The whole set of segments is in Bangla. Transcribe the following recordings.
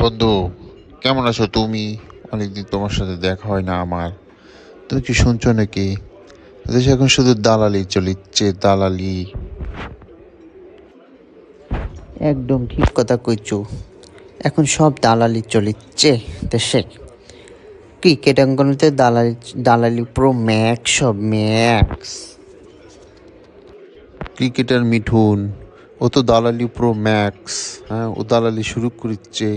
বন্ধু, কেমন আছো তুমি? অনেকদিন তোমার সাথে দেখা হয় না আমার। তুমি কি শুনছো নাকি? দেশে এখন শুধু দালালি চলিচ্ছে, দালালি। একদম ঠিক কথা কইছো। এখন সব দালালি চলিচ্ছে দেশে। ক্রিকেট অঙ্গনেতে দালালি দালালি পুরো ম্যাক্স, সব ম্যাক্স। ক্রিকেটার মিঠুন, ও তো দালালি প্রো ম্যাক্স। হ্যাঁ, ও দালালি শুরু করেছে।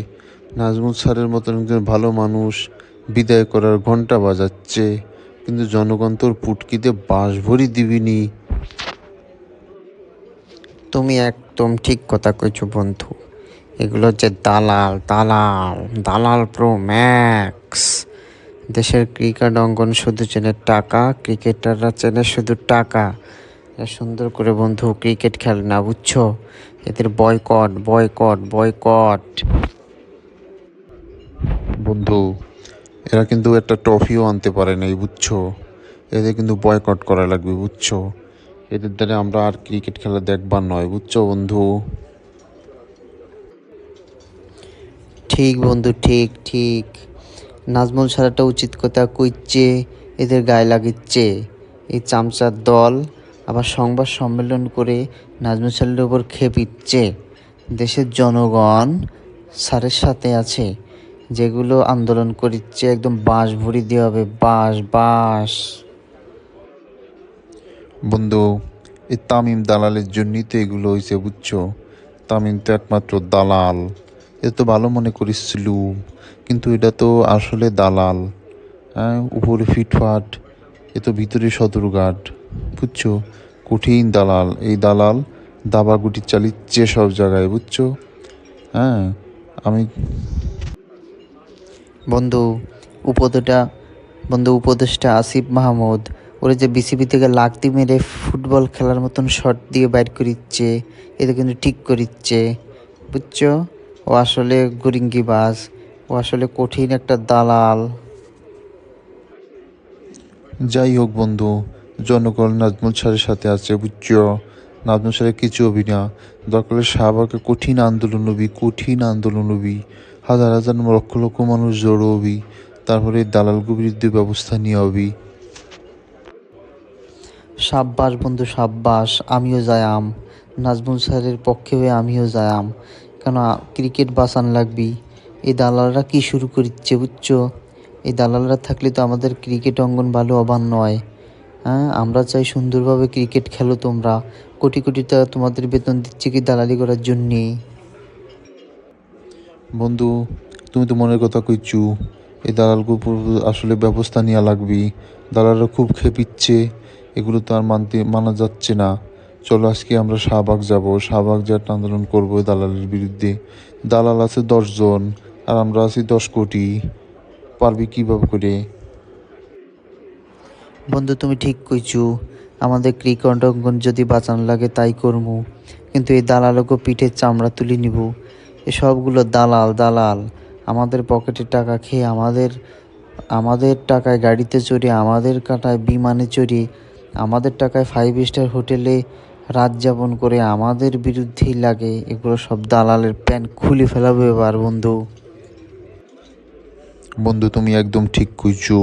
নাজমুল স্যারের মতন একজন ভালো মানুষ বিদায় করার ঘন্টা বাজাচ্ছে, কিন্তু জনগণ তোর পুটকিতে বাঁশ ভরি দিবিনি। তুমি একদম ঠিক কথা কইছো বন্ধু। এগুলো হচ্ছে দালাল, দালাল, দালাল প্রো ম্যাক্স। দেশের ক্রিকেট অঙ্গন শুধু চেনে টাকা, ক্রিকেটাররা চেনে শুধু টাকা। এরা সুন্দর করে বন্ধু ক্রিকেট খেলে না, বুঝছো? এদের বয়কট, বয়কট, বয়কট। বন্ধু, এরা কিন্তু একটা ট্রফিও আনতে পারে নাই, বুঝছো? এদের কিন্তু বয়কট করা লাগবে, বুঝছো? এদের দ্বারা আমরা আর ক্রিকেট খেলা দেখবার নয়, বুঝছো বন্ধু? ঠিক বন্ধু, ঠিক ঠিক। নাজমুল সারাটা উচিত কথা কইচ্ছে, এদের গায়ে লাগিচ্ছে। এই চামচার দল আবার সংবাদ সম্মেলন করে নাজমুল সারের ওপর খেপিচ্ছে। দেশের জনগণ স্যারের সাথে আছে। যেগুলো আন্দোলন করিচ্ছে একদম বাঁশ ভরি দেওয়া হবে, বাঁশ বাঁশ। বন্ধু, এই তামিম দালালের জন্যই তো এগুলো হয়েছে, বুঝছো? তামিম তো একমাত্র দালাল। এ তো ভালো মনে করেছিল, কিন্তু এটা তো আসলে দালাল। হ্যাঁ, উপরে ফিটফাট, এ তো ভিতরে সদরঘাট, বুঝছো? কঠিন দালাল। এই দালাল দাবাগুটি চালিচ্ছে সব জায়গায়, বুঝছো? হ্যাঁ, আমি বন্ধু উপদেটা বন্ধু উপদেষ্টা আসিফ মাহমুদ ওরে যে বিসিবি থেকে লাথি মেরে ফুটবল খেলার মতন শট দিয়ে বাইর করিচ্ছে, এটা কিন্তু ঠিক করিচ্ছে, বুঝছো? ও আসলে গুরিঙ্গিবাজ, ও আসলে কঠিন একটা দালাল। যাই হোক বন্ধু, জনগণ নাজমুল স্যারের সাথে আছে, বুঝছো? নাজমুল স্যারের কিছু হবি না। দরকার হলে শাহবাগে কঠিন আন্দোলন হবি, কঠিন আন্দোলন হবি। হাজার হাজার লক্ষ লক্ষ মানুষ জড়ো হবি। তারপরে এই দালালগুলোর বিরুদ্ধে ব্যবস্থা নিয়ে হবি। সাব্বাস বন্ধু সাব্বাস, আমিও যায়াম। নাজমুল স্যারের পক্ষে হয়ে আমিও যায়াম। কেন? ক্রিকেট বাঁচান লাগবি। এই দালালরা কি শুরু করিচ্ছে, বুঝছো? এই দালালরা থাকলে তো আমাদের ক্রিকেট অঙ্গন ভালো হবার নয়। হ্যাঁ, আমরা চাই সুন্দরভাবে ক্রিকেট খেলো তোমরা। কোটি কোটি টাকা তোমাদের বেতন দিচ্ছে কি দালালি করার জন্যে? বন্ধু, তুমি তো মনের কথা কইছু। এই দালালগুলোর উপর আসলে ব্যবস্থা নেওয়া লাগবে। দালালরা খুব খেপিচ্ছে, এগুলো তো আর মানা যাচ্ছে না। চলো আজকে আমরা শাহবাগ যাব, শাহবাগ যে একটা আন্দোলন করবো এই দালালের বিরুদ্ধে। দালাল আছে 10 জন, আর আমরা আছি 10 কোটি। পারবি কিভাবে করে? বন্ধু তুমি ঠিক কইছু। আমাদের ক্রিকেট অঙ্গন যদি বাঁচান লাগে তাই করমু, কিন্তু এই দালালকে পিঠের চামড়া তুলে নিব। এসবগুলো দালাল, দালাল। আমাদের পকেটে টাকা খেয়ে আমাদের আমাদের টাকায় গাড়িতে চড়ে, আমাদের কাটায় বিমানে চড়ে, আমাদের টাকায় 5 স্টার হোটেলে রাত যাপন করে আমাদের বিরুদ্ধেই লাগে। এগুলো সব দালালের প্যান খুলে ফেলাবে এবার বন্ধু। বন্ধু, তুমি একদম ঠিক কইছু।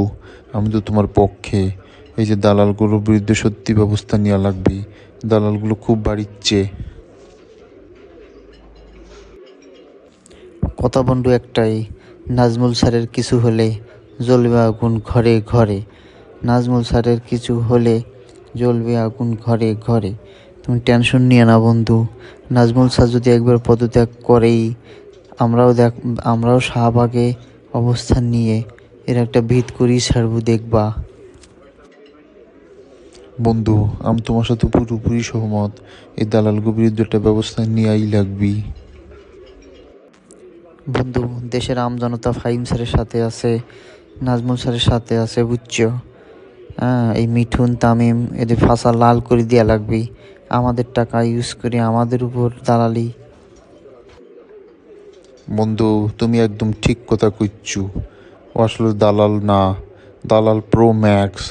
আমি তো তোমার পক্ষে। এই যে দালালগুলোর বিরুদ্ধে সত্যি ব্যবস্থা নেওয়া লাগবে। দালালগুলো খুব বাড়িচ্ছে। কথা বন্ধু একটাই, নাজমুল স্যারের কিছু হলে জ্বলবে আগুন ঘরে ঘরে। নাজমুল স্যারের কিছু হলে জ্বলবে আগুন ঘরে ঘরে। তুমি টেনশন নিয়ে না বন্ধু। নাজমুল স্যার যদি একবার পদত্যাগ করেই, আমরাও শাহবাগে অবস্থান নিয়ে এর একটা ভিত করেই ছাড়বো, দেখবা। বন্ধু, আমি তোমার সাথে পুরোপুরি সহমত। এই দালালগুলোর বিরুদ্ধে একটা ব্যবস্থা নেওয়াই লাগবে। বন্ধু দেশের আমজনতা ফাহিম স্যারের সাথে আছে, নাজমুল স্যারের সাথে আছে, বুঝছো? হ্যাঁ, এই মিঠুন তামিম এদের ফাঁসা লাল করে দেওয়া লাগবে। আমাদের টাকা ইউজ করে আমাদের উপর দালালি। বন্ধু, তুমি একদম ঠিক কথা কইচ্ছু। ও আসলে দালাল না, দালাল প্রো ম্যাক্স।